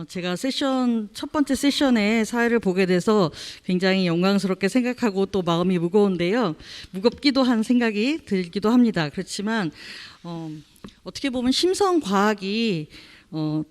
제가 첫 번째 세션에 사회를 보게 돼서 굉장히 영광스럽게 생각하고 또 마음이 무거운데요. 무겁기도 한 생각이 들기도 합니다. 그렇지만 어떻게 보면 심성과학이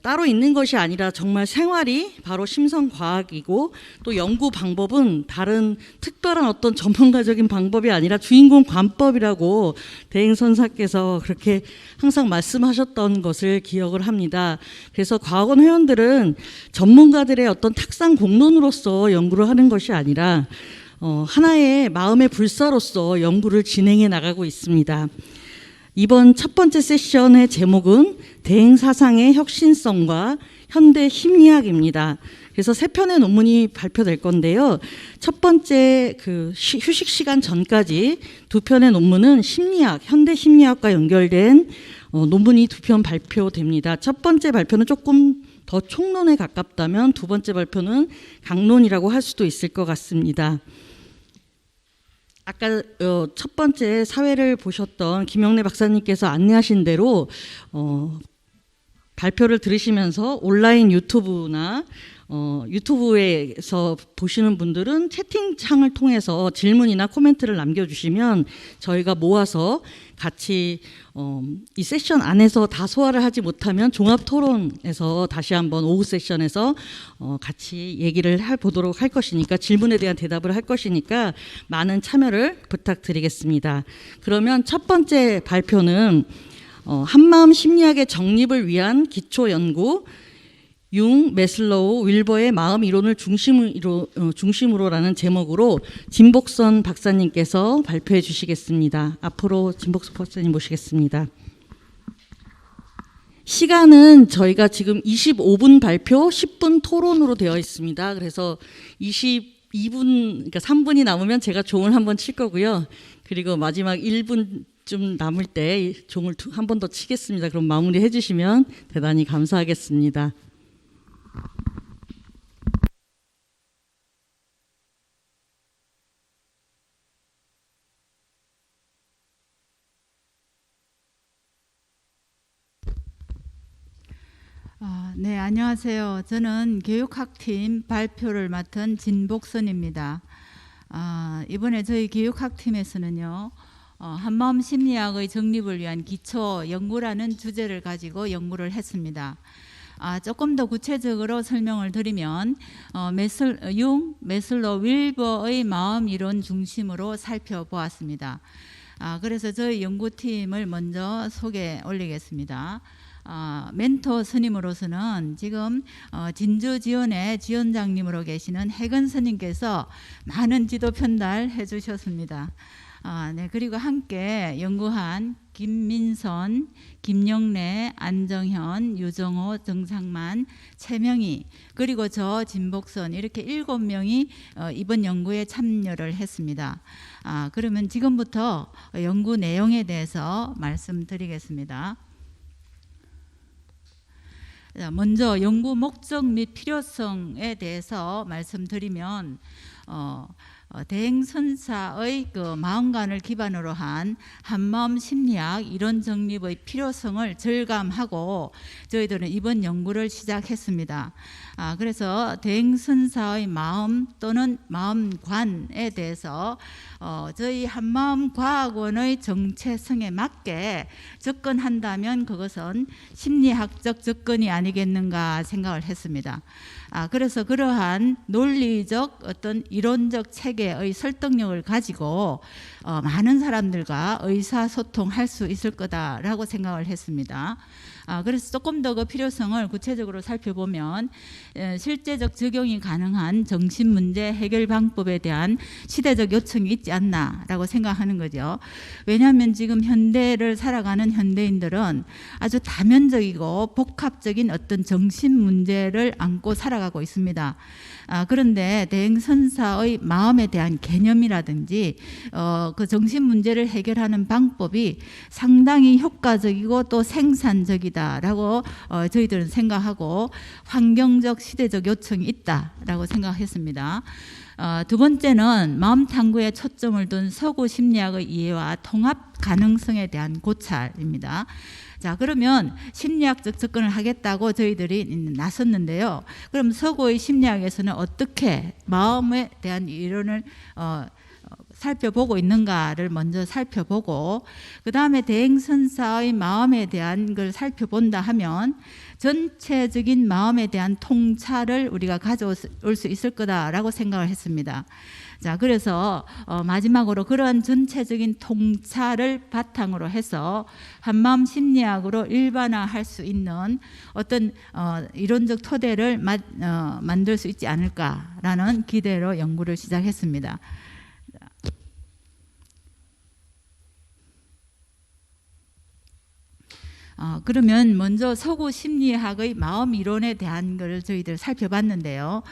따로 있는 것이 아니라 정말 생활이 바로 심성과학이고, 또 연구 방법은 다른 특별한 어떤 전문가적인 방법이 아니라 주인공 관법이라고 대행선사께서 그렇게 항상 말씀하셨던 것을 기억을 합니다. 그래서 과학원 회원들은 전문가들의 어떤 탁상 공론으로서 연구를 하는 것이 아니라 하나의 마음의 불사로서 연구를 진행해 나가고 있습니다. 이번 첫 번째 세션의 제목은 대행사상의 혁신성과 현대 심리학입니다. 그래서 3편의 논문이 발표될 건데요. 첫 번째 휴식 시간 전까지 2편의 논문은 심리학, 현대 심리학과 연결된 논문이 2편 발표됩니다. 첫 번째 발표는 조금 더 총론에 가깝다면 두 번째 발표는 강론이라고 할 수도 있을 것 같습니다. 아까 첫 번째 사회를 보셨던 김영래 박사님께서 안내하신 대로 발표를 들으시면서 온라인 유튜브나 유튜브에서 보시는 분들은 채팅창을 통해서 질문이나 코멘트를 남겨주시면 저희가 모아서 같이 이 세션 안에서 다 소화를 하지 못하면 종합 토론에서 다시 한번 오후 세션에서 같이 얘기를 해보도록 할 것이니까, 질문에 대한 대답을 할 것이니까 많은 참여를 부탁드리겠습니다. 그러면 첫 번째 발표는 한마음 심리학의 정립을 위한 기초 연구, 융, 메슬로우, 윌버의 마음 이론을 중심으로라는 제목으로 진복선 박사님께서 발표해 주시겠습니다. 앞으로 진복선 박사님 모시겠습니다. 시간은 저희가 지금 25분 발표, 10분 토론으로 되어 있습니다. 그래서 22분, 그러니까 3분이 남으면 제가 종을 한번 칠 거고요. 그리고 마지막 1분쯤 남을 때 종을 한 번 더 치겠습니다. 그럼 마무리해 주시면 대단히 감사하겠습니다. 네, 안녕하세요. 저는 교육학팀 발표를 맡은 진복선입니다. 이번에 저희 교육학팀에서는요, 한마음 심리학의 정립을 위한 기초 연구라는 주제를 가지고 연구를 했습니다. 조금 더 구체적으로 설명을 드리면 메슬로 윌버의 마음 이론 중심으로 살펴보았습니다. 그래서 저희 연구팀을 먼저 소개 올리겠습니다. 멘토 스님으로서는 지금 진주 지원의 지원장님으로 계시는 해근 스님께서 많은 지도 편달해 주셨습니다. 네, 그리고 함께 연구한 김민선, 김영래, 안정현, 유정호, 정상만, 최명희, 그리고 저 진복선, 이렇게 7명이 이번 연구에 참여를 했습니다. 그러면 지금부터 연구 내용에 대해서 말씀드리겠습니다. 먼저 연구 목적 및 필요성에 대해서 말씀드리면 대행선사의 마음관을 기반으로 한 한마음 심리학 이론 정립의 필요성을 절감하고 저희들은 이번 연구를 시작했습니다. 그래서 대행선사의 마음 또는 마음관에 대해서 저희 한마음과학원의 정체성에 맞게 접근한다면 그것은 심리학적 접근이 아니겠는가 생각을 했습니다. 그래서 그러한 논리적 어떤 이론적 체계의 설득력을 가지고 많은 사람들과 의사소통할 수 있을 거다라고 생각을 했습니다. 그래서 조금 더 그 필요성을 구체적으로 살펴보면 실제적 적용이 가능한 정신문제 해결 방법에 대한 시대적 요청이 있지 않나라고 생각하는 거죠. 왜냐하면 지금 현대를 살아가는 현대인들은 아주 다면적이고 복합적인 어떤 정신 문제를 안고 살아가고 있습니다. 그런데 대행선사의 마음에 대한 개념이라든지 그 정신 문제를 해결하는 방법이 상당히 효과적이고 또 생산적이다라고 저희들은 생각하고 환경적 시대적 요청이 있다라고 생각했습니다. 두 번째는 마음 탐구에 초점을 둔 서구 심리학의 이해와 통합 가능성에 대한 고찰입니다. 자, 그러면 심리학적 접근을 하겠다고 저희들이 나섰는데요. 그럼 서구의 심리학에서는 어떻게 마음에 대한 이론을 살펴보고 있는가를 먼저 살펴보고, 그 다음에 대행선사의 마음에 대한 걸 살펴본다 하면 전체적인 마음에 대한 통찰을 우리가 가져올 수 있을 거다라고 생각을 했습니다. 자, 그래서 마지막으로 그러한 전체적인 통찰을 바탕으로 해서 한마음 심리학으로 일반화할 수 있는 어떤 이론적 토대를 만들 수 있지 않을까라는 기대로 연구를 시작했습니다. 그러면 먼저 서구 심리학의 마음 이론에 대한 것을 저희들 살펴봤는데요.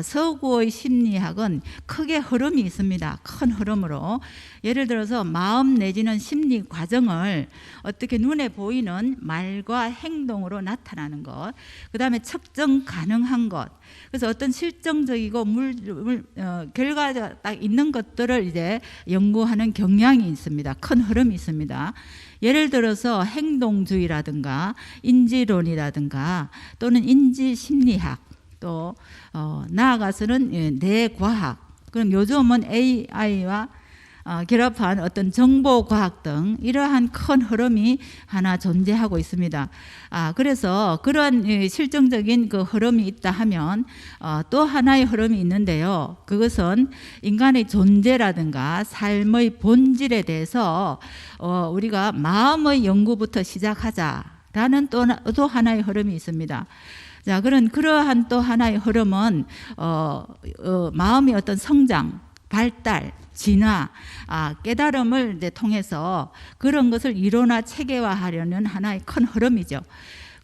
서구의 심리학은 크게 흐름이 있습니다. 큰 흐름으로. 예를 들어서 마음 내지는 심리 과정을 어떻게 눈에 보이는 말과 행동으로 나타나는 것, 그 다음에 측정 가능한 것, 그래서 어떤 실정적이고 결과가 딱 있는 것들을 이제 연구하는 경향이 있습니다. 큰 흐름이 있습니다. 예를 들어서 행동주의라든가 인지론이라든가 또는 인지심리학, 또 나아가서는 뇌과학, 그럼 요즘은 AI와 결합한 어떤 정보과학 등 이러한 큰 흐름이 하나 존재하고 있습니다. 그래서 그러한 실정적인 그 흐름이 있다 하면 또 하나의 흐름이 있는데요. 그것은 인간의 존재라든가 삶의 본질에 대해서 우리가 마음의 연구부터 시작하자라는 또 하나의 흐름이 있습니다. 자, 그러한 또 하나의 흐름은 마음의 어떤 성장, 발달, 진화, 깨달음을 이제 통해서 그런 것을 이론화 체계화하려는 하나의 큰 흐름이죠.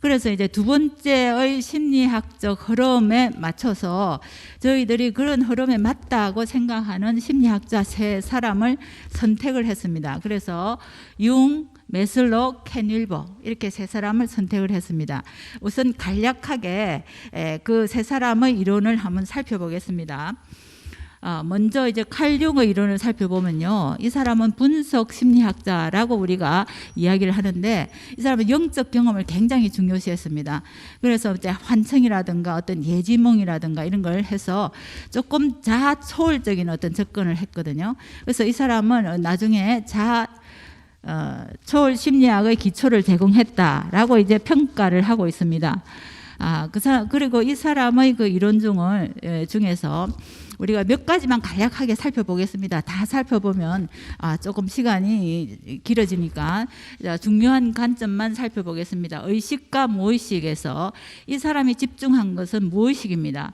그래서 이제 두 번째의 심리학적 흐름에 맞춰서 저희들이 그런 흐름에 맞다고 생각하는 심리학자 세 사람을 선택을 했습니다. 그래서 융, 메슬로, 캔윌버 이렇게 세 사람을 선택을 했습니다. 우선 간략하게 그 세 사람의 이론을 한번 살펴보겠습니다. 먼저 이제 칼 융의 이론을 살펴보면요, 이 사람은 분석 심리학자라고 우리가 이야기를 하는데, 이 사람은 영적 경험을 굉장히 중요시했습니다. 그래서 이제 환청이라든가 어떤 예지몽이라든가 이런 걸 해서 조금 자아 초월적인 어떤 접근을 했거든요. 그래서 이 사람은 나중에 초월 심리학의 기초를 제공했다라고 이제 평가를 하고 있습니다. 그리고 이 사람의 그 이론 중에서 우리가 몇 가지만 간략하게 살펴보겠습니다. 다 살펴보면 조금 시간이 길어지니까 중요한 관점만 살펴보겠습니다. 의식과 무의식에서 이 사람이 집중한 것은 무의식입니다.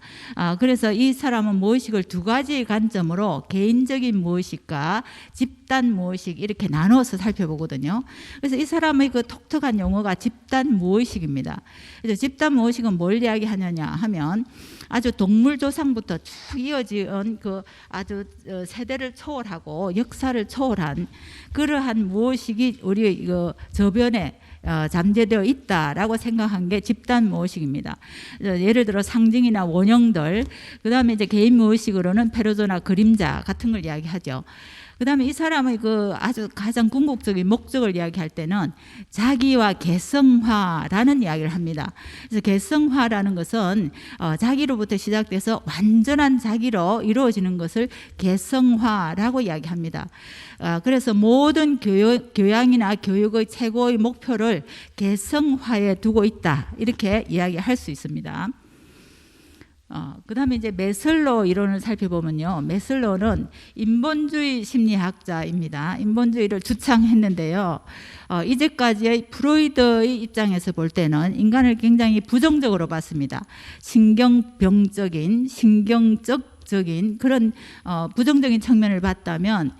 그래서 이 사람은 무의식을 두 가지 관점으로 개인적인 무의식과 집단 무의식 이렇게 나눠서 살펴보거든요. 그래서 이 사람의 그 독특한 용어가 집단 무의식입니다. 그래서 집단 무의식은 뭘 이야기하느냐 하면 아주 동물 조상부터 쭉 이어진 그 아주 세대를 초월하고 역사를 초월한 그러한 무의식이 우리 그 저변에 잠재되어 있다라고 생각한 게 집단 무의식입니다. 예를 들어 상징이나 원형들, 그 다음에 이제 개인 무의식으로는 페르소나 그림자 같은 걸 이야기하죠. 그 다음에 이 사람의 그 아주 가장 궁극적인 목적을 이야기할 때는 자기와 개성화라는 이야기를 합니다. 그래서 개성화라는 것은 자기로부터 시작돼서 완전한 자기로 이루어지는 것을 개성화라고 이야기합니다. 그래서 모든 교양이나 교육의 최고의 목표를 개성화에 두고 있다, 이렇게 이야기할 수 있습니다. 그 다음에 이제 메슬로 이론을 살펴보면요, 메슬로는 인본주의 심리학자입니다. 인본주의를 주창했는데요, 이제까지의 프로이드의 입장에서 볼 때는 인간을 굉장히 부정적으로 봤습니다. 신경병적인 신경적 부정적인 그런 부정적인 측면을 봤다면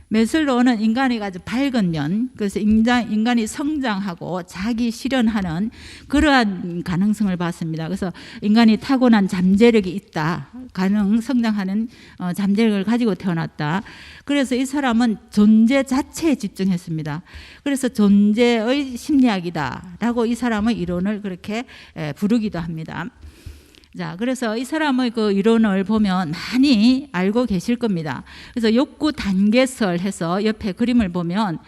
메슬로우는 인간이 아주 밝은 면, 그래서 인간이 성장하고 자기 실현하는 그러한 가능성을 봤습니다. 그래서 인간이 타고난 잠재력이 있다, 성장하는 잠재력을 가지고 태어났다. 그래서 이 사람은 존재 자체에 집중했습니다. 그래서 존재의 심리학이다라고 이 사람의 이론을 그렇게 부르기도 합니다. 자, 그래서 이 사람의 그 이론을 보면 많이 알고 계실 겁니다. 그래서 욕구 단계설 해서 옆에 그림을 보면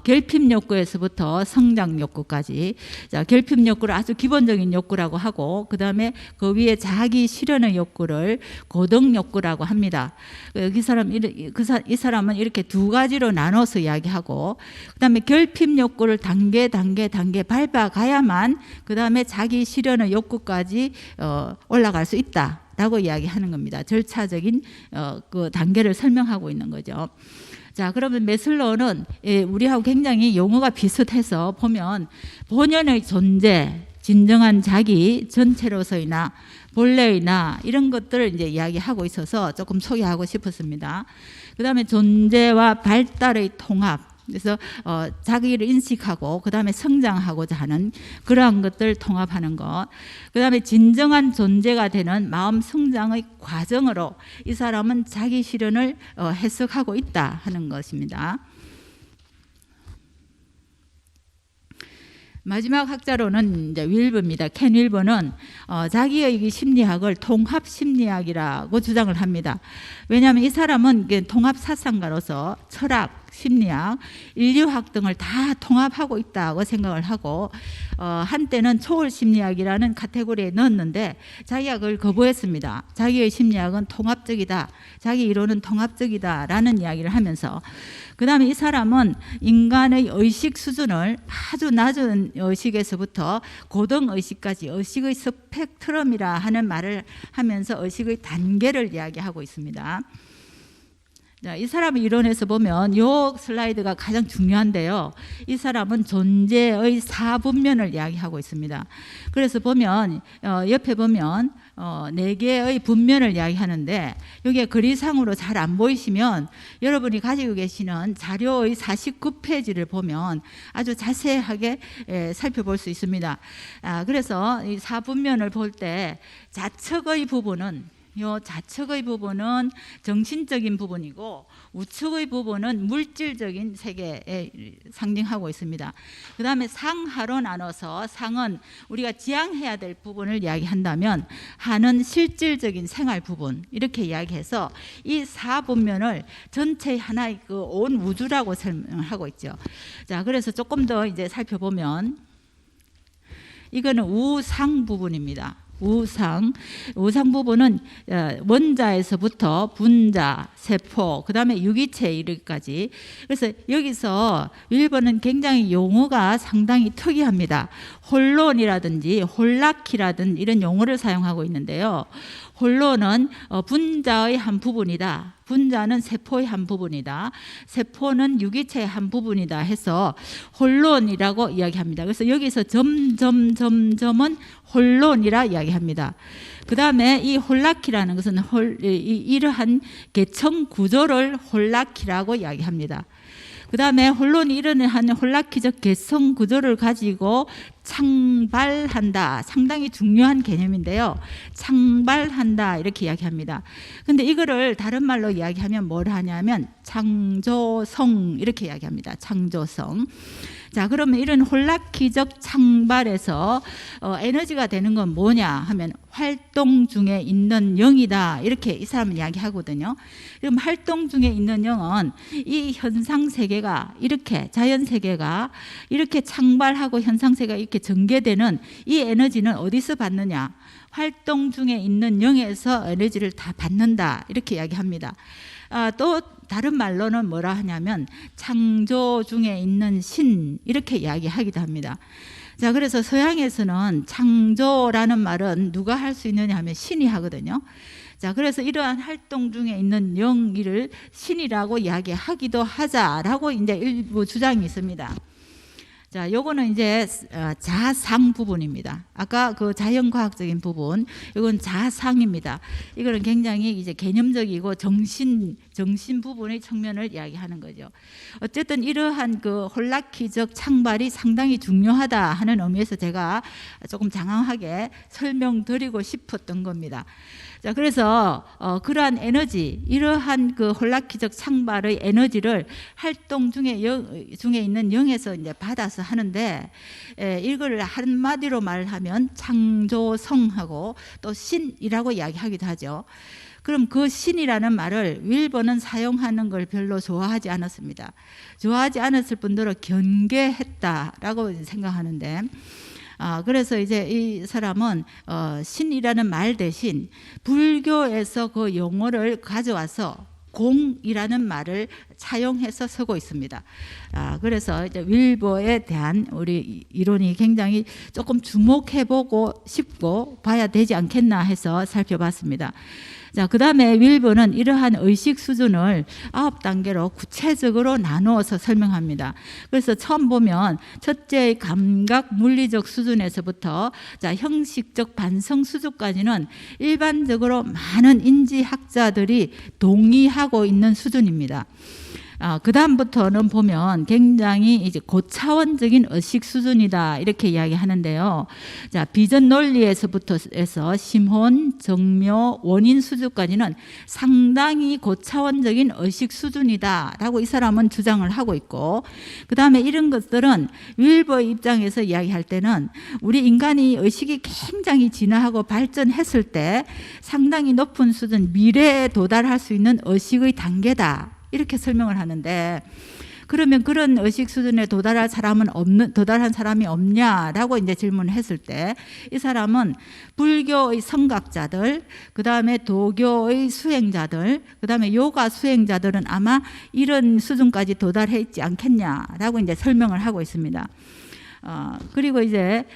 결핍 욕구에서부터 성장 욕구까지, 자, 결핍 욕구를 아주 기본적인 욕구라고 하고, 그 다음에 그 위에 자기 실현의 욕구를 고등 욕구라고 합니다. 이 사람은 이렇게 두 가지로 나눠서 이야기하고, 그 다음에 결핍 욕구를 단계 밟아가야만 그 다음에 자기 실현의 욕구까지 올라갈 수 있다라고 이야기하는 겁니다. 절차적인 그 단계를 설명하고 있는 거죠. 자, 그러면 메슬로우는 우리하고 굉장히 용어가 비슷해서 보면 본연의 존재, 진정한 자기 전체로서이나 본래이나 이런 것들을 이제 이야기하고 있어서 조금 소개하고 싶었습니다. 그 다음에 존재와 발달의 통합, 그래서 자기를 인식하고 그 다음에 성장하고자 하는 그러한 것들 통합하는 것, 그 다음에 진정한 존재가 되는 마음 성장의 과정으로 이 사람은 자기 실현을 해석하고 있다 하는 것입니다. 마지막 학자로는 이제 윌버입니다. 켄 윌버는 자기의 심리학을 통합 심리학이라고 주장을 합니다. 왜냐하면 이 사람은 통합 사상가로서 철학, 심리학, 인류학 등을 다 통합하고 있다고 생각을 하고 한때는 초월 심리학이라는 카테고리에 넣었는데 자기가 그걸 거부했습니다. 자기의 심리학은 통합적이다, 자기 이론은 통합적이다라는 이야기를 하면서, 그 다음에 이 사람은 인간의 의식 수준을 아주 낮은 의식에서부터 고등의식까지 의식의 스펙트럼이라 하는 말을 하면서 의식의 단계를 이야기하고 있습니다. 자, 이 사람의 이론에서 보면 이 슬라이드가 가장 중요한데요. 이 사람은 존재의 4분면을 이야기하고 있습니다. 그래서 보면 옆에 보면 4개의 분면을 이야기하는데, 여기에 글이상으로 잘 안 보이시면 여러분이 가지고 계시는 자료의 49페이지를 보면 아주 자세하게 살펴볼 수 있습니다. 그래서 이 4분면을 볼 때 좌측의 부분은 정신적인 부분이고 우측의 부분은 물질적인 세계에 상징하고 있습니다. 그 다음에 상하로 나눠서 상은 우리가 지향해야 될 부분을 이야기한다면 하는 실질적인 생활 부분, 이렇게 이야기해서 이 4분면을 전체 하나의 그 온 우주라고 설명하고 있죠. 자, 그래서 조금 더 이제 살펴보면 이거는 우상 부분입니다. 우상 부분은 원자에서부터 분자, 세포, 그 다음에 유기체 이르기까지. 그래서 여기서 윌버는 굉장히 용어가 상당히 특이합니다. 혼론이라든지 홀라키라든지 이런 용어를 사용하고 있는데요. 혼론은 분자의 한 부분이다, 분자는 세포의 한 부분이다, 세포는 유기체의 한 부분이다 해서 혼론이라고 이야기합니다. 그래서 여기서 점은 혼론이라 이야기합니다. 그 다음에 이 홀라키라는 것은 이러한 계층 구조를 홀라키라고 이야기합니다. 그 다음에 혼론이 일어나는 홀라키적 개성 구조를 가지고 창발한다, 상당히 중요한 개념인데요. 창발한다 이렇게 이야기합니다. 근데 이거를 다른 말로 이야기하면 뭘 하냐면 창조성 이렇게 이야기합니다. 창조성. 자, 그러면 이런 홀라키적 창발에서 에너지가 되는 건 뭐냐 하면 활동 중에 있는 영이다, 이렇게 이 사람은 이야기하거든요. 그럼 활동 중에 있는 영은 이 현상 세계가 이렇게, 자연 세계가 이렇게 창발하고 현상 세계가 이렇게 전개되는 이 에너지는 어디서 받느냐? 활동 중에 있는 영에서 에너지를 다 받는다, 이렇게 이야기합니다. 또 다른 말로는 뭐라 하냐면 창조 중에 있는 신, 이렇게 이야기하기도 합니다. 자, 그래서 서양에서는 창조라는 말은 누가 할 수 있느냐 하면 신이 하거든요. 자, 그래서 이러한 활동 중에 있는 영이를 신이라고 이야기하기도 하자라고 이제 일부 주장이 있습니다. 자, 요거는 이제 자상 부분입니다. 아까 그 자연과학적인 부분, 이건 자상입니다. 이거는 굉장히 이제 개념적이고 정신 부분의 측면을 이야기하는 거죠. 어쨌든 이러한 그 홀라키적 창발이 상당히 중요하다 하는 의미에서 제가 조금 장황하게 설명드리고 싶었던 겁니다. 자, 그래서 그러한 에너지, 이러한 그 홀라키적 창발의 에너지를 활동 중에 있는 영에서 이제 받아서 하는데, 이걸 한마디로 말하면 창조성하고 또 신이라고 이야기하기도 하죠. 그럼 그 신이라는 말을 윌버는 사용하는 걸 별로 좋아하지 않았습니다. 좋아하지 않았을 뿐더러 경계했다라고 생각하는데, 그래서 이제 이 사람은 신이라는 말 대신 불교에서 그 용어를 가져와서 공이라는 말을 차용해서 쓰고 있습니다. 그래서 이제 윌버에 대한 우리 이론이 굉장히 조금 주목해보고 싶고 봐야 되지 않겠나 해서 살펴봤습니다. 자, 그 다음에 윌버는 이러한 의식 수준을 9단계로 구체적으로 나누어서 설명합니다. 그래서 처음 보면 첫째의 감각 물리적 수준에서부터 자, 형식적 반성 수준까지는 일반적으로 많은 인지학자들이 동의하고 있는 수준입니다. 그 다음부터는 보면 굉장히 이제 고차원적인 의식 수준이다 이렇게 이야기하는데요. 자, 비전 논리에서부터 해서 심혼, 정묘, 원인 수준까지는 상당히 고차원적인 의식 수준이다라고 이 사람은 주장을 하고 있고, 그 다음에 이런 것들은 윌버의 입장에서 이야기할 때는 우리 인간이 의식이 굉장히 진화하고 발전했을 때 상당히 높은 수준, 미래에 도달할 수 있는 의식의 단계다. 이렇게 설명을 하는데, 그러면 그런 의식 수준에 도달한 사람이 없냐라고 이제 질문을 했을 때, 이 사람은 불교의 성각자들, 그 다음에 도교의 수행자들, 그 다음에 요가 수행자들은 아마 이런 수준까지 도달해 있지 않겠냐라고 이제 설명을 하고 있습니다. 그리고 이제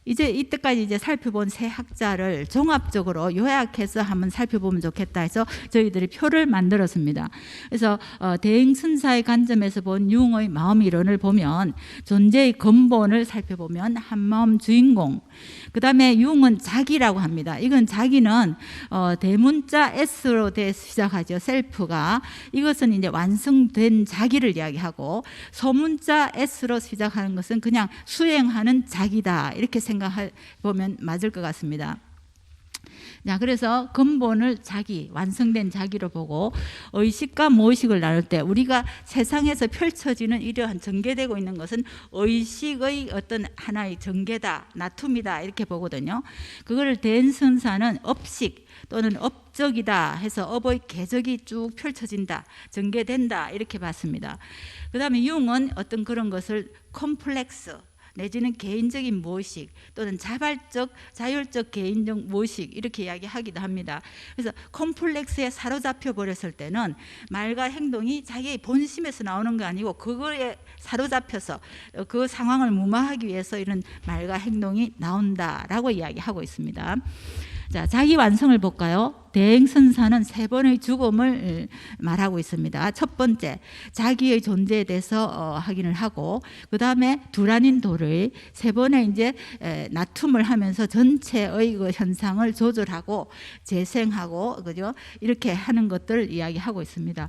이때까지 이제 살펴본 세 학자를 종합적으로 요약해서 한번 살펴보면 좋겠다 해서 저희들이 표를 만들었습니다. 그래서 대행선사의 관점에서 본 융의 마음 이론을 보면 존재의 근본을 살펴보면 한마음 주인공, 그 다음에 융은 자기라고 합니다. 이건 자기는 대문자 S로 시작하죠. 셀프가. 이것은 이제 완성된 자기를 이야기하고, 소문자 S로 시작하는 것은 그냥 수행하는 자기다 이렇게 생각해보면 맞을 것 같습니다. 자, 그래서 근본을 자기, 완성된 자기로 보고, 의식과 무의식을 나눌 때 우리가 세상에서 펼쳐지는 이러한 전개되고 있는 것은 의식의 어떤 하나의 전개다, 나툼이다 이렇게 보거든요. 그거를 대행선사는 업식 또는 업적이다 해서 업의 궤적이 쭉 펼쳐진다, 전개된다 이렇게 봤습니다. 그 다음에 융은 어떤 그런 것을 컴플렉스 내지는 개인적인 무의식 또는 자발적, 자율적 개인적 무의식 이렇게 이야기하기도 합니다. 그래서 컴플렉스에 사로잡혀 버렸을 때는 말과 행동이 자기의 본심에서 나오는 거 아니고 그거에 사로잡혀서 그 상황을 무마하기 위해서 이런 말과 행동이 나온다라고 이야기하고 있습니다. 자, 자기 완성을 볼까요? 대행선사는 세 번의 죽음을 말하고 있습니다. 첫 번째, 자기의 존재에 대해서 확인을 하고, 그 다음에 둘 아닌 도를 세 번의 이제 나툼을 하면서 전체의 그 현상을 조절하고 재생하고, 그죠? 이렇게 하는 것들을 이야기하고 있습니다.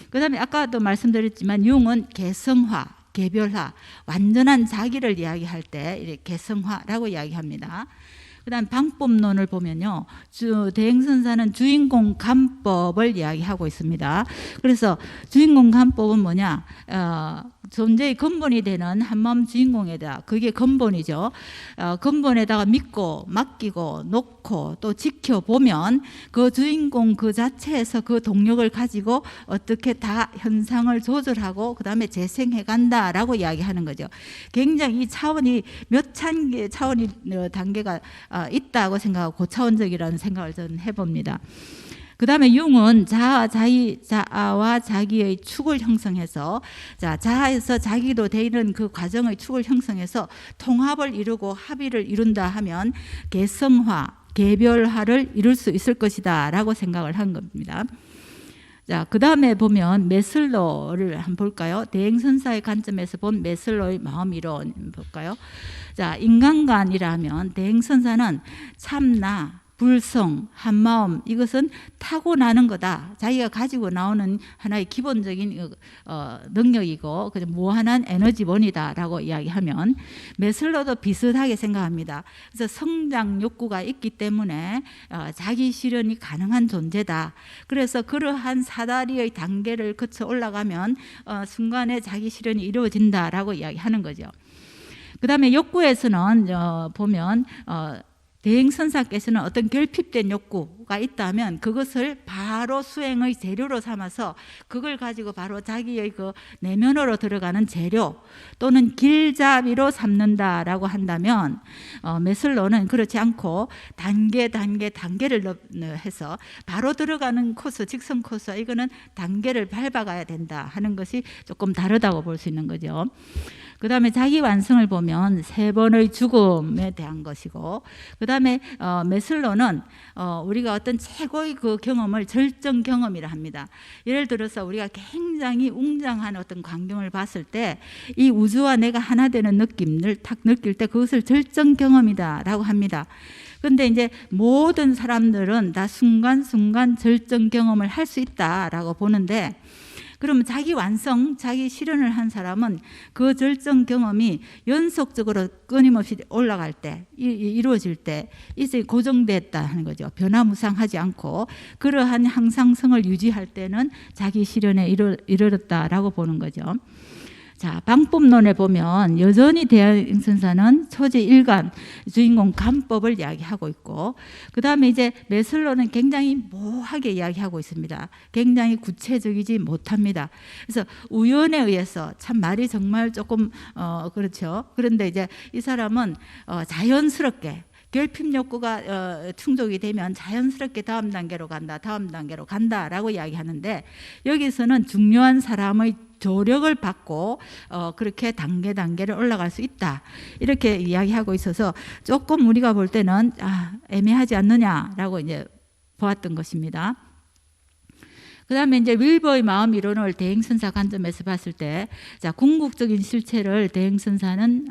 그 다음에 아까도 말씀드렸지만 융은 개성화, 개별화, 완전한 자기를 이야기할 때 이렇게 개성화라고 이야기합니다. 그 다음 방법론을 보면요, 대행선사는 주인공 간법을 이야기하고 있습니다. 그래서 주인공 간법은 뭐냐, 존재의 근본이 되는 한마음 주인공에다, 그게 근본이죠. 근본에다가 믿고 맡기고 놓고 또 지켜보면 그 주인공 그 자체에서 그 동력을 가지고 어떻게 다 현상을 조절하고 그 다음에 재생해 간다라고 이야기하는 거죠. 굉장히 이 차원이 몇 차원이 단계가 있다고 생각하고 고차원적이라는 생각을 저는 해봅니다. 그 다음에 융은 자아와 자기의 축을 형성해서, 자아에서 자기로 되는 그 과정의 축을 형성해서 통합을 이루고 합의를 이룬다 하면 개성화, 개별화를 이룰 수 있을 것이다 라고 생각을 한 겁니다. 자, 그 다음에 보면 메슬로를 한번 볼까요? 대행선사의 관점에서 본 메슬로의 마음 이론 볼까요? 자, 인간관이라면 대행선사는 참나, 불성, 한마음, 이것은 타고나는 거다. 자기가 가지고 나오는 하나의 기본적인 능력이고 그저 무한한 에너지원이다라고 이야기하면 메슬로도 비슷하게 생각합니다. 그래서 성장 욕구가 있기 때문에 자기 실현이 가능한 존재다. 그래서 그러한 사다리의 단계를 거쳐 올라가면 순간에 자기 실현이 이루어진다라고 이야기하는 거죠. 그 다음에 욕구에서는 보면 대행선사께서는 어떤 결핍된 욕구가 있다면 그것을 바로 수행의 재료로 삼아서 그걸 가지고 바로 자기의 그 내면으로 들어가는 재료 또는 길잡이로 삼는다라고 한다면 메슬로는 그렇지 않고 단계를 해서 바로 들어가는 코스, 직선 코스, 이거는 단계를 밟아가야 된다 하는 것이 조금 다르다고 볼 수 있는 거죠. 그 다음에 자기 완성을 보면 3번의 죽음에 대한 것이고, 그 다음에 메슬로는 우리가 어떤 최고의 그 경험을 절정 경험이라 합니다. 예를 들어서 우리가 굉장히 웅장한 어떤 광경을 봤을 때 이 우주와 내가 하나 되는 느낌을 탁 느낄 때 그것을 절정 경험이다라고 합니다. 그런데 이제 모든 사람들은 다 순간순간 절정 경험을 할 수 있다라고 보는데, 그러면 자기 완성, 자기 실현을 한 사람은 그 절정 경험이 연속적으로 끊임없이 올라갈 때, 이루어질 때 이제 고정됐다 하는 거죠. 변화무쌍하지 않고 그러한 항상성을 유지할 때는 자기 실현에 이르렀다라고 보는 거죠. 자, 방법론에 보면 여전히 대행선사는 초지일관, 주인공 간법을 이야기하고 있고, 그 다음에 이제 메슬로는 굉장히 모호하게 이야기하고 있습니다. 굉장히 구체적이지 못합니다. 그래서 우연에 의해서 참 말이 정말 조금 그렇죠. 그런데 이제 이 사람은 자연스럽게 결핍 욕구가 충족이 되면 자연스럽게 다음 단계로 간다라고 이야기하는데, 여기서는 중요한 사람의 조력을 받고 그렇게 단계를 올라갈 수 있다, 이렇게 이야기하고 있어서 조금 우리가 볼 때는 애매하지 않느냐라고 이제 보았던 것입니다. 그 다음에 이제 윌버의 마음 이론을 대행선사 관점에서 봤을 때, 자, 궁극적인 실체를 대행선사는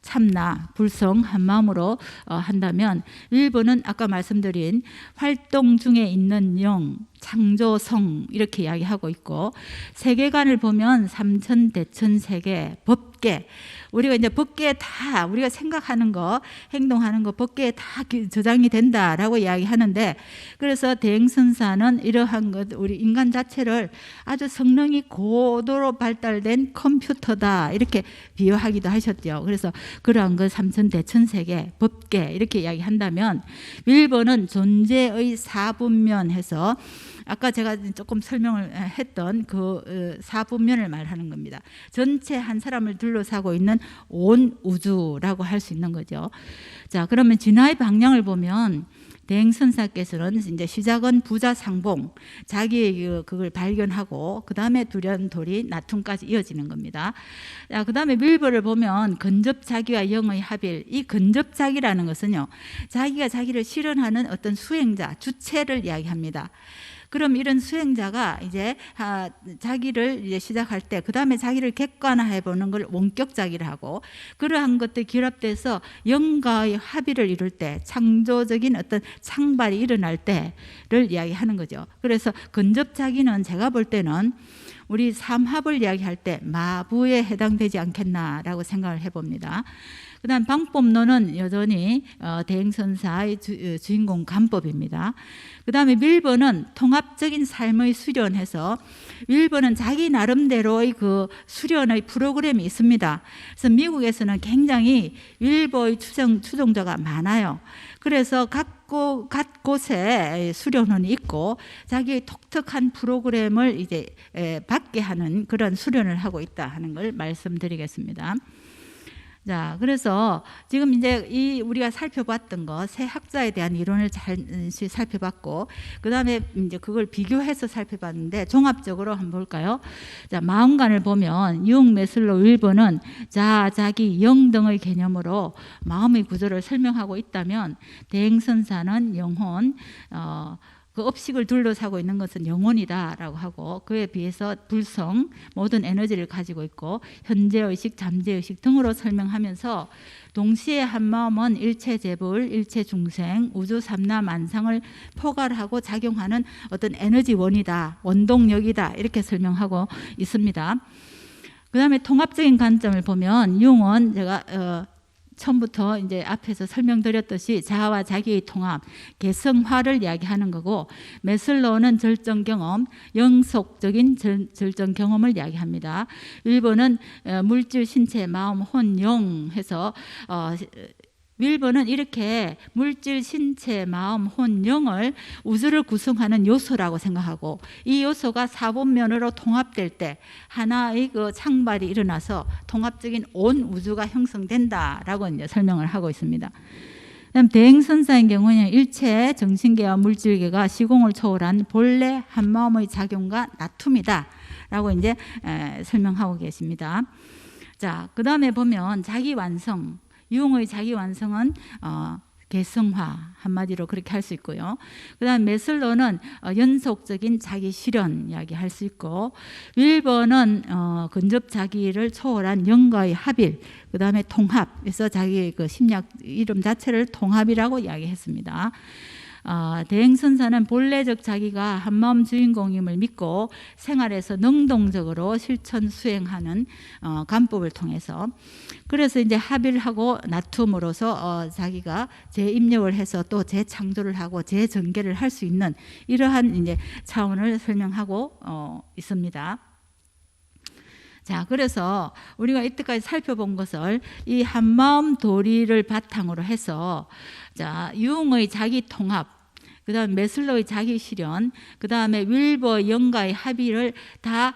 참나, 불성, 한마음으로 한다면, 윌버는 아까 말씀드린 활동 중에 있는 영, 창조성, 이렇게 이야기하고 있고, 세계관을 보면 삼천대천세계, 법계, 우리가 이제 법계에 다 우리가 생각하는 거, 행동하는 거 법계에 다 저장이 된다라고 이야기하는데, 그래서 대행선사는 이러한 것, 우리 인간 자체를 아주 성능이 고도로 발달된 컴퓨터다, 이렇게 비유하기도 하셨죠. 그래서 그러한 것 삼천대천세계, 법계, 이렇게 이야기한다면, 윌버는 존재의 사분면해서 아까 제가 조금 설명을 했던 그 사분면을 말하는 겁니다. 전체 한 사람을 둘러싸고 있는 온 우주라고 할 수 있는 거죠. 자, 그러면 진화의 방향을 보면 대행선사께서는 이제 시작은 부자상봉, 자기의 그걸 발견하고 그 다음에 두련돌이 나툼까지 이어지는 겁니다. 자, 그 다음에 윌버를 보면 근접자기와 영의 합일, 이 근접자기라는 것은요, 자기가 자기를 실현하는 어떤 수행자, 주체를 이야기합니다. 그럼 이런 수행자가 이제 자기를 이제 시작할 때 그 다음에 자기를 객관화해 보는 걸 원격자기를 하고, 그러한 것들이 결합돼서 영과의 합의를 이룰 때, 창조적인 어떤 창발이 일어날 때를 이야기하는 거죠. 그래서 근접자기는 제가 볼 때는 우리 삼합을 이야기할 때 마부에 해당되지 않겠나라고 생각을 해봅니다. 그 다음 방법론은 여전히 대행선사의 주인공 간법입니다. 그 다음에 윌버는 통합적인 삶의 수련해서, 윌버는 자기 나름대로의 그 수련의 프로그램이 있습니다. 그래서 미국에서는 굉장히 윌버의 추종자가 많아요. 그래서 각 곳에 수련원이 있고 자기의 독특한 프로그램을 이제 받게 하는 그런 수련을 하고 있다 하는 걸 말씀드리겠습니다. 자, 그래서 지금 이제 우리가 살펴봤던 거, 세 학자에 대한 이론을 잘 살펴봤고, 그 다음에 이제 그걸 비교해서 살펴봤는데, 종합적으로 한번 볼까요? 자, 마음관을 보면 융, 메슬로, 윌버는 자, 자기, 영 등의 개념으로 마음의 구조를 설명하고 있다면, 대행선사는 영혼, 그 업식을 둘러싸고 있는 것은 영혼이다라고 하고 그에 비해서 불성 모든 에너지를 가지고 있고 현재의식, 잠재의식 등으로 설명하면서 동시에 한마음은 일체 재불, 일체 중생, 우주 삼라 만상을 포괄하고 작용하는 어떤 에너지원이다, 원동력이다 이렇게 설명하고 있습니다. 그 다음에 통합적인 관점을 보면 융은 제가 처음부터 이제 앞에서 설명드렸듯이 자아와 자기의 통합, 개성화를 이야기하는 거고, 메슬로우는 절정 경험, 영속적인 절정 경험을 이야기합니다. 일본은 물질, 신체, 마음, 혼, 영 해서 윌버는 이렇게 물질, 신체, 마음, 혼, 영을 우주를 구성하는 요소라고 생각하고 이 요소가 사분면으로 통합될 때 하나의 그 창발이 일어나서 통합적인 온 우주가 형성된다라고 이제 설명을 하고 있습니다. 그다음 대행선사의 경우는 일체 정신계와 물질계가 시공을 초월한 본래 한마음의 작용과 나툼이다라고 이제 설명하고 계십니다. 자, 그다음에 보면 자기 완성. 융의 자기 완성은 개성화 한마디로 그렇게 할 수 있고요. 그다음 메슬로는 연속적인 자기 실현 이야기할 수 있고, 윌버는 근접 자기를 초월한 영과의 합일, 그다음에 통합. 그래서 자기 그 심리학 이름 자체를 통합이라고 이야기했습니다. 대행선사는 본래적 자기가 한마음 주인공임을 믿고 생활에서 능동적으로 실천 수행하는 관법을 통해서, 그래서 이제 합일하고 나툼으로서 자기가 재입력을 해서 또 재창조를 하고 재전개를 할 수 있는 이러한 이제 차원을 설명하고 있습니다. 자, 그래서 우리가 이때까지 살펴본 것을 이 한마음 도리를 바탕으로 해서, 자, 융의 자기 통합, 그 다음에 메슬로의 자기 실현, 그 다음에 윌버 영가의 합의를 다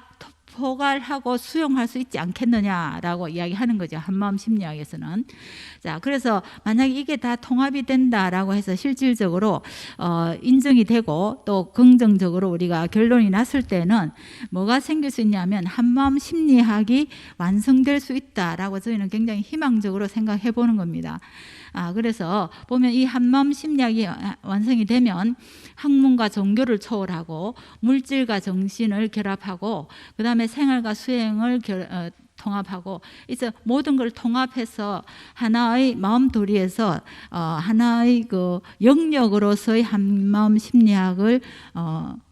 포괄하고 수용할 수 있지 않겠느냐라고 이야기하는 거죠. 한마음 심리학에서는. 자, 그래서 만약에 이게 다 통합이 된다라고 해서 실질적으로 인정이 되고 또 긍정적으로 우리가 결론이 났을 때는 뭐가 생길 수 있냐면 한마음 심리학이 완성될 수 있다라고 저희는 굉장히 희망적으로 생각해 보는 겁니다. 그래서 보면 이 한마음 심리학이 완성이 되면 학문과 종교를 초월하고 물질과 정신을 결합하고 그 다음에 생활과 수행을 통합하고 이제 모든 걸 통합해서 하나의 마음도리에서 하나의 그 영역으로서의 한마음 심리학을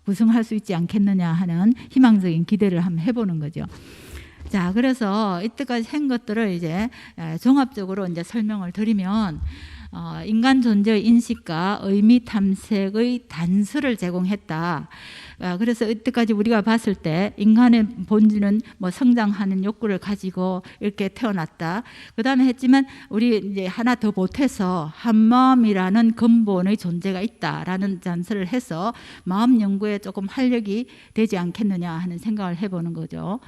구성할 수 있지 않겠느냐 하는 희망적인 기대를 한번 해보는 거죠. 자, 그래서 이때까지 한 것들을 이제 종합적으로 이제 설명을 드리면 인간 존재의 인식과 의미 탐색의 단서를 제공했다. 그래서 이때까지 우리가 봤을 때 인간의 본질은 뭐 성장하는 욕구를 가지고 이렇게 태어났다. 그 다음에 했지만 우리 이제 하나 더 보태서 한마음이라는 근본의 존재가 있다라는 잔설을 해서 마음 연구에 조금 활력이 되지 않겠느냐 하는 생각을 해보는 거죠.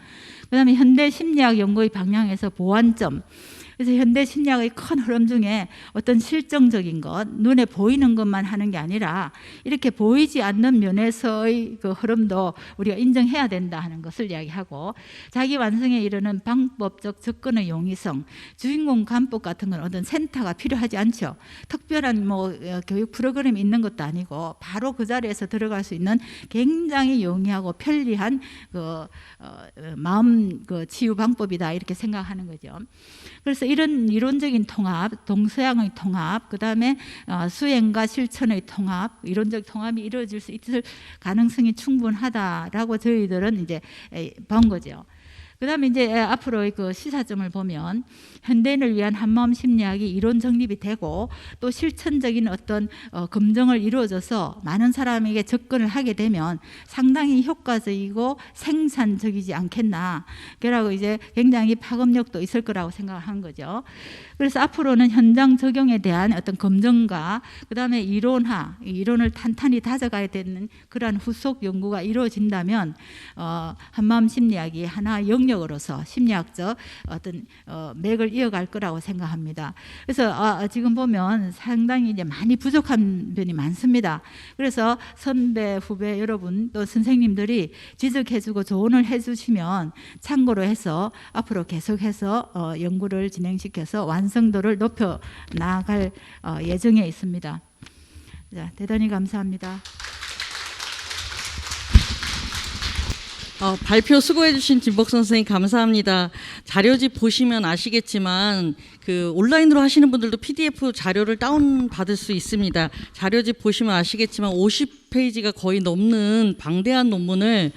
그 다음에 현대 심리학 연구의 방향에서 보완점. 그래서 현대 심리학의 큰 흐름 중에 어떤 실정적인 것, 눈에 보이는 것만 하는 게 아니라 이렇게 보이지 않는 면에서의 그 흐름도 우리가 인정해야 된다 하는 것을 이야기하고, 자기 완성에 이르는 방법적 접근의 용이성, 주인공 간법 같은 건 어떤 센터가 필요하지 않죠. 특별한 뭐 교육 프로그램이 있는 것도 아니고 바로 그 자리에서 들어갈 수 있는 굉장히 용이하고 편리한 그 마음 그 치유 방법이다 이렇게 생각하는 거죠. 그래서 이런 이론적인 통합, 동서양의 통합, 그 다음에 수행과 실천의 통합, 이론적 통합이 이루어질 수 있을 가능성이 충분하다라고 저희들은 이제 본 거죠. 그 다음에 이제 앞으로의 그 시사점을 보면 현대인을 위한 한마음 심리학이 이론 정립이 되고 또 실천적인 어떤 검증을 이루어져서 많은 사람에게 접근을 하게 되면 상당히 효과적이고 생산적이지 않겠나. 그러고 이제 굉장히 파급력도 있을 거라고 생각한 거죠. 그래서 앞으로는 현장 적용에 대한 어떤 검증과 그 다음에 이론화, 이론을 탄탄히 다져가야 되는 그러한 후속 연구가 이루어진다면 한마음 심리학이 하나 영역으로서 심리학적 어떤 맥을 이어갈 거라고 생각합니다. 그래서 지금 보면 상당히 이제 많이 부족한 면이 많습니다. 그래서 선배, 후배 여러분 또 선생님들이 지적해주고 조언을 해주시면 참고로 해서 앞으로 계속해서 연구를 진행시켜서 완성도를 높여 나아갈 예정에 있습니다. 자, 대단히 감사합니다. 발표 수고해주신 진복 선생님 감사합니다. 자료집 보시면 아시겠지만 그 온라인으로 하시는 분들도 PDF 자료를 다운 받을 수 있습니다. 자료집 보시면 아시겠지만 50페이지가 거의 넘는 방대한 논문을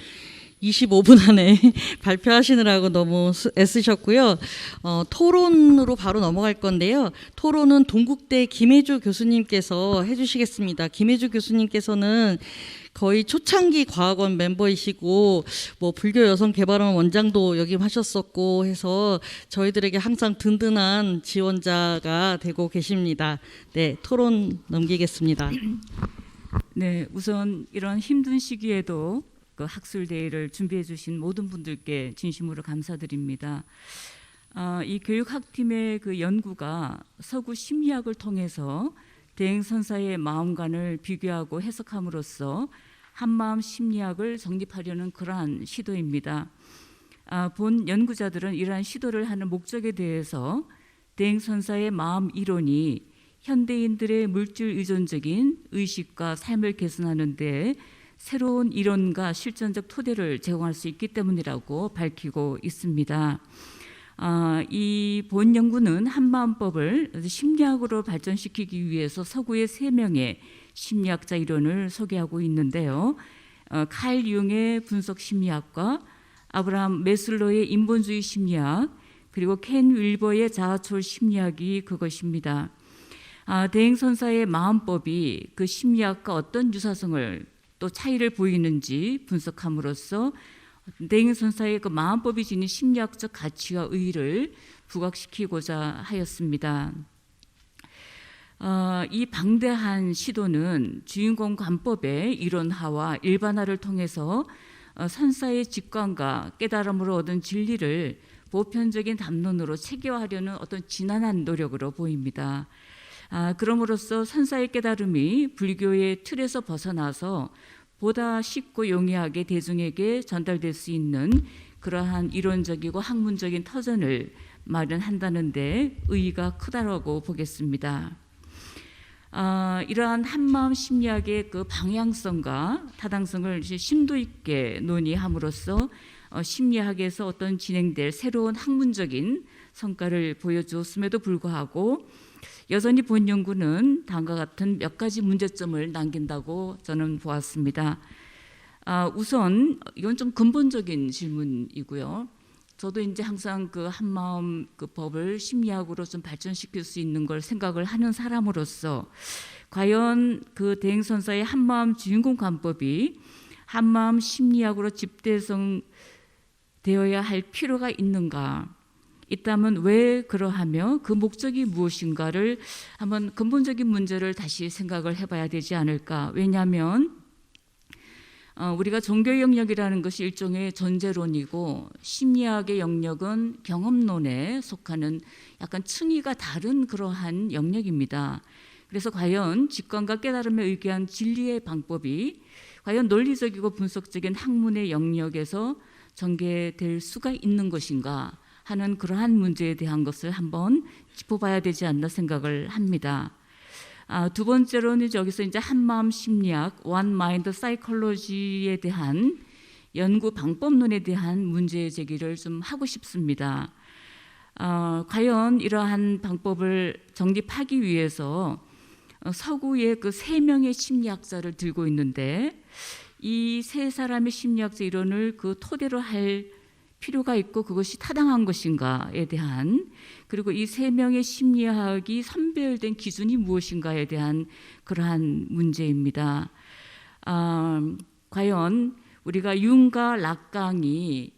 25분 안에 발표하시느라고 너무 애쓰셨고요. 토론으로 바로 넘어갈 건데요. 토론은 동국대 김혜주 교수님께서 해주시겠습니다. 김혜주 교수님께서는 거의 초창기 과학원 멤버이시고 뭐 불교 여성 개발원 원장도 역임하셨었고 해서 저희들에게 항상 든든한 지원자가 되고 계십니다. 네, 토론 넘기겠습니다. 네, 우선 이런 힘든 시기에도 그 학술 대회를 준비해 주신 모든 분들께 진심으로 감사드립니다. 이 교육학팀의 그 연구가 서구 심리학을 통해서 대행선사의 마음관을 비교하고 해석함으로써 한마음 심리학을 정립하려는 그러한 시도입니다. 본 연구자들은 이러한 시도를 하는 목적에 대해서 대행선사의 마음 이론이 현대인들의 물질 의존적인 의식과 삶을 개선하는 데 새로운 이론과 실전적 토대를 제공할 수 있기 때문이라고 밝히고 있습니다. 이 본 연구는 한마음법을 심리학으로 발전시키기 위해서 서구의 3명의 심리학자 이론을 소개하고 있는데요. 칼 융의 분석 심리학과 아브라함 메슬로의 인본주의 심리학 그리고 켄 윌버의 자아초월 심리학이 그것입니다. 대행선사의 마음법이 그 심리학과 어떤 유사성을 또 차이를 보이는지 분석함으로써 대행선사의 그 마음법이 지닌 심리학적 가치와 의의를 부각시키고자 하였습니다. 이 방대한 시도는 주인공 관법의 이론화와 일반화를 통해서 선사의 직관과 깨달음으로 얻은 진리를 보편적인 담론으로 체계화하려는 어떤 지난한 노력으로 보입니다. 그럼으로써 선사의 깨달음이 불교의 틀에서 벗어나서 보다 쉽고 용이하게 대중에게 전달될 수 있는 그러한 이론적이고 학문적인 터전을 마련한다는 데 의의가 크다고 보겠습니다. 이러한 한마음 심리학의 그 방향성과 타당성을 심도 있게 논의함으로써 심리학에서 어떤 진행될 새로운 학문적인 성과를 보여주었음에도 불구하고 여전히 본 연구는 다음과 같은 몇 가지 문제점을 남긴다고 저는 보았습니다. 우선 이건 좀 근본적인 질문이고요. 저도 이제 항상 그 한마음 그 법을 심리학으로 좀 발전시킬 수 있는 걸 생각을 하는 사람으로서 과연 그 대행선사의 한마음 주인공 관법이 한마음 심리학으로 집대성 되어야 할 필요가 있는가? 있다면 왜 그러하며 그 목적이 무엇인가를 한번 근본적인 문제를 다시 생각을 해봐야 되지 않을까. 왜냐하면 우리가 종교의 영역이라는 것이 일종의 전제론이고 심리학의 영역은 경험론에 속하는 약간 층위가 다른 그러한 영역입니다. 그래서 과연 직관과 깨달음에 의기한 진리의 방법이 과연 논리적이고 분석적인 학문의 영역에서 전개될 수가 있는 것인가 하는 그러한 문제에 대한 것을 한번 짚어봐야 되지 않나 생각을 합니다. 두 번째로는 여기서 이제 한마음 심리학, One Mind Psychology에 대한 연구 방법론에 대한 문제 제기를 좀 하고 싶습니다. 과연 이러한 방법을 정립하기 위해서 서구의 그 3명의 심리학자를 들고 있는데 이 3사람의 심리학자 이론을 그 토대로 할 필요가 있고 그것이 타당한 것인가에 대한 그리고 이 3명의 심리학이 선별된 기준이 무엇인가에 대한 그러한 문제입니다. 과연 우리가 융과 락강이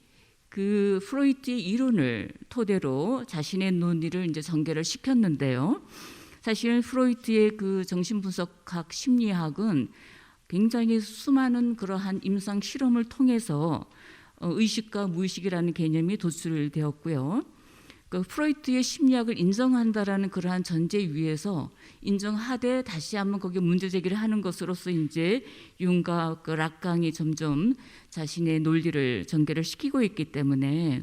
그 프로이트의 이론을 토대로 자신의 논의를 이제 전개를 시켰는데요. 사실 프로이트의 그 정신분석학 심리학은 굉장히 수많은 그러한 임상 실험을 통해서 의식과 무의식이라는 개념이 도출되었고요. 그 프로이트의 심리학을 인정한다라는 그러한 전제 위에서 인정하되 다시 한번 거기에 문제 제기를 하는 것으로서 이제 융과 그 락강이 점점 자신의 논리를 전개를 시키고 있기 때문에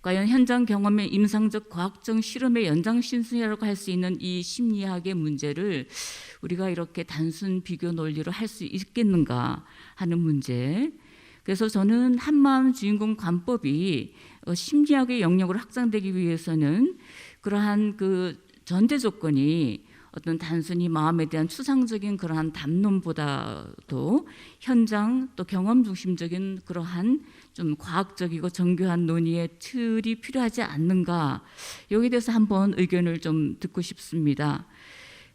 과연 현장 경험의 임상적 과학적 실험의 연장신순이라고 할 수 있는 이 심리학의 문제를 우리가 이렇게 단순 비교 논리로 할 수 있겠는가 하는 문제. 그래서 저는 한마음 주인공 관법이 심리학의 영역으로 확장되기 위해서는 그러한 그 전제 조건이 어떤 단순히 마음에 대한 추상적인 그러한 담론보다도 현장 또 경험 중심적인 그러한 좀 과학적이고 정교한 논의의 틀이 필요하지 않는가, 여기에 대해서 한번 의견을 좀 듣고 싶습니다.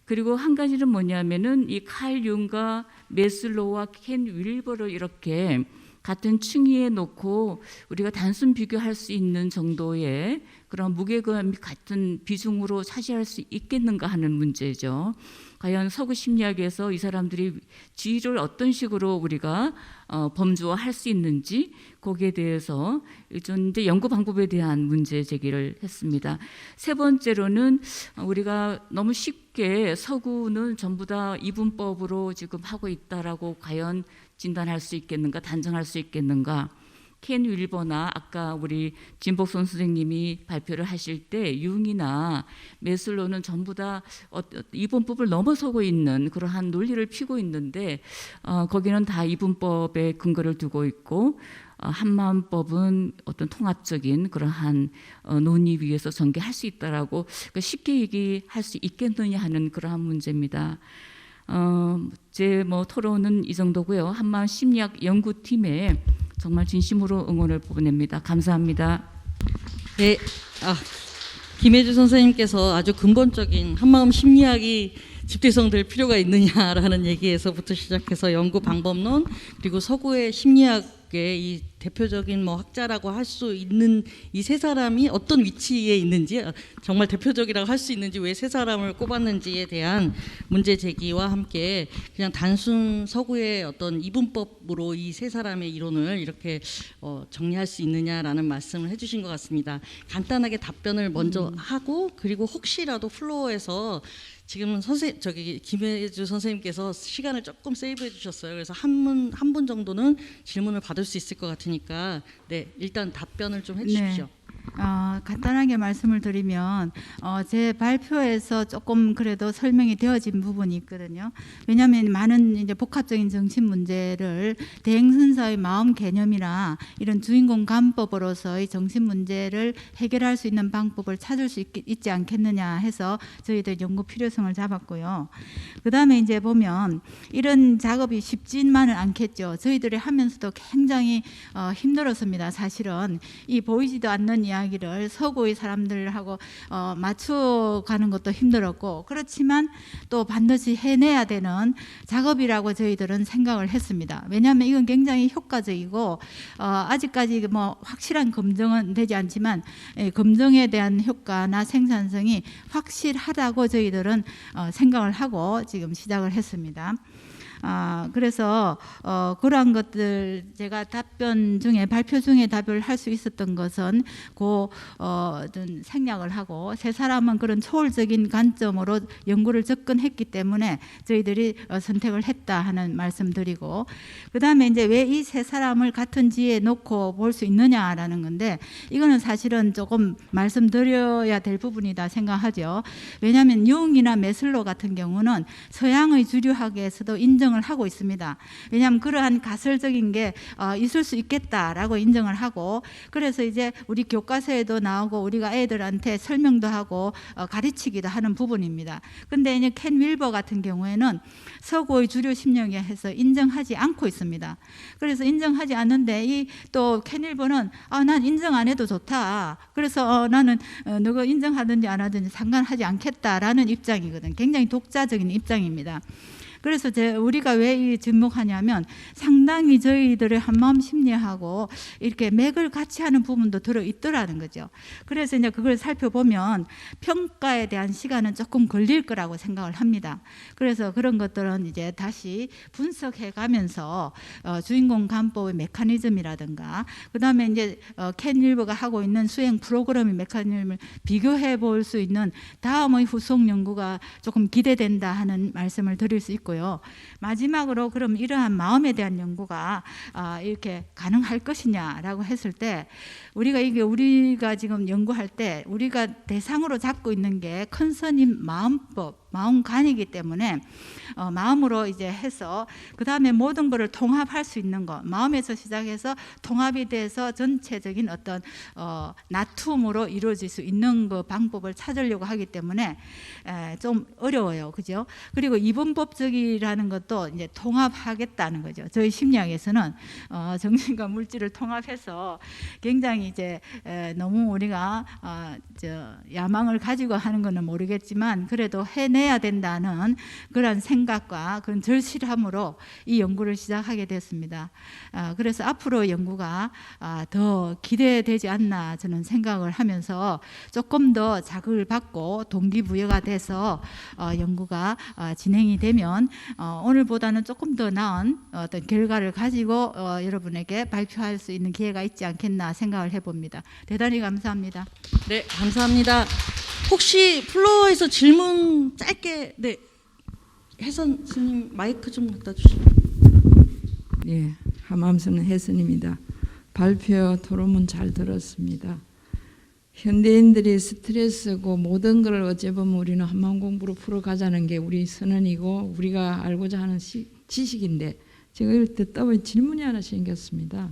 그리고 한 가지는 뭐냐면은 이 칼 융과 메슬로우와 켄 윌버를 이렇게 같은 층위에 놓고 우리가 단순 비교할 수 있는 정도의 그런 무게감이 같은 비중으로 차지할 수 있겠는가 하는 문제죠. 과연 서구 심리학에서 이 사람들이 지위를 어떤 식으로 우리가 범주화할 수 있는지 거기에 대해서 좀 이제 연구 방법에 대한 문제 제기를 했습니다. 세 번째로는 우리가 너무 쉽게 서구는 전부 다 이분법으로 지금 하고 있다라고 과연 진단할 수 있겠는가, 단정할 수 있겠는가. 켄 윌버나 아까 우리 진복선 선생님이 발표를 하실 때 융이나 메슬로는 전부 다 이분법을 넘어서고 있는 그러한 논리를 피고 있는데 거기는 다 이분법에 근거를 두고 있고 한마음법은 어떤 통합적인 그러한 논의 위에서 전개할 수 있다라고 그러니까 쉽게 얘기할 수 있겠느냐 하는 그러한 문제입니다. 제 토론은 이 정도고요. 한마음 심리학 연구팀에 정말 진심으로 응원을 보냅니다. 감사합니다. 네, 김혜주 선생님께서 아주 근본적인 한마음 심리학이 집대성될 필요가 있느냐라는 얘기에서부터 시작해서 연구 방법론, 그리고 서구의 심리학의 이 대표적인 학자라고 할 수 있는 이 세 사람이 어떤 위치에 있는지, 정말 대표적이라고 할 수 있는지, 왜 세 사람을 꼽았는지에 대한 문제 제기와 함께 그냥 단순 서구의 어떤 이분법으로 이 세 사람의 이론을 이렇게 정리할 수 있느냐라는 말씀을 해주신 것 같습니다. 간단하게 답변을 먼저 하고, 그리고 혹시라도 플로어에서 지금 김혜주 선생님께서 시간을 조금 세이브해 주셨어요. 그래서 한 분 정도는 질문을 받을 수 있을 것 같으니까 일단 답변을 좀 해주십시오. 네. 간단하게 말씀을 드리면 제 발표에서 조금 그래도 설명이 되어진 부분이 있거든요. 왜냐하면 많은 이제 복합적인 정신 문제를 대행선사의 마음 개념이나 이런 주인공 간법으로서의 정신 문제를 해결할 수 있는 방법을 찾을 수 있지 않겠느냐 해서 저희들 연구 필요성을 잡았고요. 그 다음에 이제 보면 이런 작업이 쉽지만은 않겠죠. 저희들이 하면서도 굉장히 힘들었습니다. 사실은 이 보이지도 않는 이야기를 서구의 사람들하고 맞춰가는 것도 힘들었고, 그렇지만 또 반드시 해내야 되는 작업이라고 저희들은 생각을 했습니다. 왜냐하면 이건 굉장히 효과적이고 아직까지 확실한 검증은 되지 않지만 검증에 대한 효과나 생산성이 확실하다고 저희들은 생각을 하고 지금 시작을 했습니다. 그래서 그러한 것들 제가 발표 중에 답을 할 수 있었던 것은 생략을 하고, 세 사람은 그런 초월적인 관점으로 연구를 접근했기 때문에 저희들이 선택을 했다 하는 말씀드리고, 그 다음에 이제 왜 이 세 사람을 같은 지에 놓고 볼 수 있느냐라는 건데, 이거는 사실은 조금 말씀드려야 될 부분이다 생각하죠. 왜냐하면 융이나 메슬로 같은 경우는 서양의 주류학에서도 인정을 하고 있습니다. 왜냐하면 그러한 가설적인 게 있을 수 있겠다라고 인정을 하고, 그래서 이제 우리 교과서에도 나오고 우리가 애들한테 설명도 하고 가르치기도 하는 부분입니다. 근데 이제 켄 윌버 같은 경우에는 서구의 주류 심리학에서 인정하지 않고 있습니다. 그래서 인정하지 않는데 또 켄 윌버는 난 인정 안 해도 좋다. 그래서 나는 누가 인정하든지 안 하든지 상관하지 않겠다라는 입장이거든. 굉장히 독자적인 입장입니다. 그래서 우리가 왜 접목하냐면 상당히 저희들의 한마음 심리하고 이렇게 맥을 같이 하는 부분도 들어있더라는 거죠. 그래서 이제 그걸 살펴보면 평가에 대한 시간은 조금 걸릴 거라고 생각을 합니다. 그래서 그런 것들은 이제 다시 분석해 가면서 주인공 간법의 메커니즘이라든가, 그 다음에 이제 켄 윌버가 하고 있는 수행 프로그램의 메커니즘을 비교해 볼 수 있는 다음의 후속 연구가 조금 기대된다 하는 말씀을 드릴 수 있고요. 마지막으로 그럼 이러한 마음에 대한 연구가 이렇게 가능할 것이냐라고 했을 때, 우리가 지금 연구할 때 우리가 대상으로 잡고 있는 게 컨서님 마음간이기 때문에 마음으로 이제 해서 그 다음에 모든 것을 통합할 수 있는 것, 마음에서 시작해서 통합이 돼서 전체적인 어떤 나툼으로 이루어질 수 있는 그 방법을 찾으려고 하기 때문에 좀 어려워요, 그죠? 그리고 이분법적이라는 것도 이제 통합하겠다는 거죠. 저희 심리학에서는 정신과 물질을 통합해서 굉장히 이제 너무 우리가 야망을 가지고 하는 것은 모르겠지만 그래도 해내야 된다는 그런 생각과 그런 절실함으로 이 연구를 시작하게 됐습니다. 그래서 앞으로 연구가 더 기대되지 않나 저는 생각을 하면서 조금 더 자극을 받고 동기부여가 돼서 연구가 진행이 되면 오늘보다는 조금 더 나은 어떤 결과를 가지고 여러분에게 발표할 수 있는 기회가 있지 않겠나 생각을 해봅니다. 대단히 감사합니다. 네, 감사합니다. 혹시 플로어에서 질문 짧게, 네, 혜선 스님 마이크 좀 갖다 주시죠. 예, 하맘스는 혜선입니다. 발표 토론문 잘 들었습니다. 현대인들이 스트레스고 모든 걸 어찌 보면 우리는 한마음 공부로 풀어가자는 게 우리 선언이고 우리가 알고자 하는 지식인데 제가 이걸 듣다 보니 질문이 하나 생겼습니다.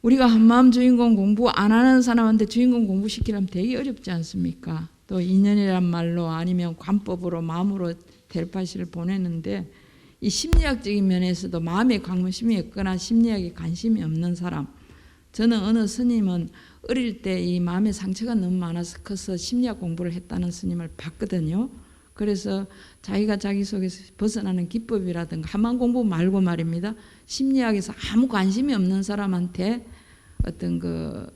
우리가 한마음 주인공 공부 안 하는 사람한테 주인공 공부시키려면 되게 어렵지 않습니까? 또 인연이란 말로 아니면 관법으로 마음으로 텔파시를 보내는데 이 심리학적인 면에서도 마음에 관심이 없거나 심리학에 관심이 없는 사람, 저는 어느 스님은 어릴 때 이 마음의 상처가 너무 많아서 커서 심리학 공부를 했다는 스님을 봤거든요. 그래서 자기가 자기 속에서 벗어나는 기법이라든가 한마음 공부 말고 말입니다. 심리학에서 아무 관심이 없는 사람한테 어떤 그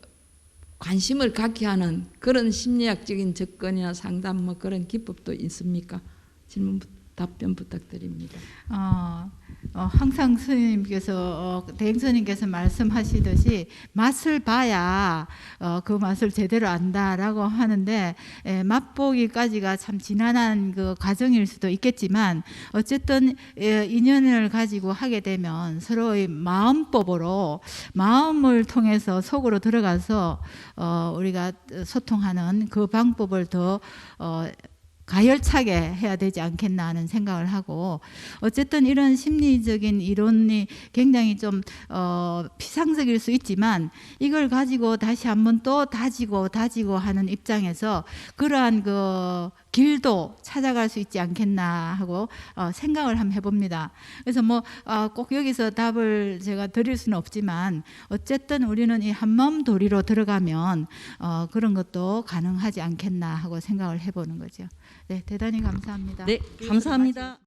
관심을 갖게 하는 그런 심리학적인 접근이나 상담 뭐 그런 기법도 있습니까? 질문 답변 부탁드립니다. 항상 스님께서 대행스님께서 말씀하시듯이 맛을 봐야 그 맛을 제대로 안다라고 하는데 맛보기까지가 참 지난한 그 과정일 수도 있겠지만 어쨌든 인연을 가지고 하게 되면 서로의 마음법으로 마음을 통해서 속으로 들어가서 우리가 소통하는 그 방법을 더 가열차게 해야 되지 않겠나 하는 생각을 하고 어쨌든 이런 심리적인 이론이 굉장히 좀 피상적일 수 있지만 이걸 가지고 다시 한번 또 다지고 하는 입장에서 그러한 그 길도 찾아갈 수 있지 않겠나 하고 생각을 한번 해봅니다. 그래서 뭐 꼭 여기서 답을 제가 드릴 수는 없지만 어쨌든 우리는 이 한마음 도리로 들어가면 그런 것도 가능하지 않겠나 하고 생각을 해보는 거죠. 네, 대단히 감사합니다. 네, 감사합니다.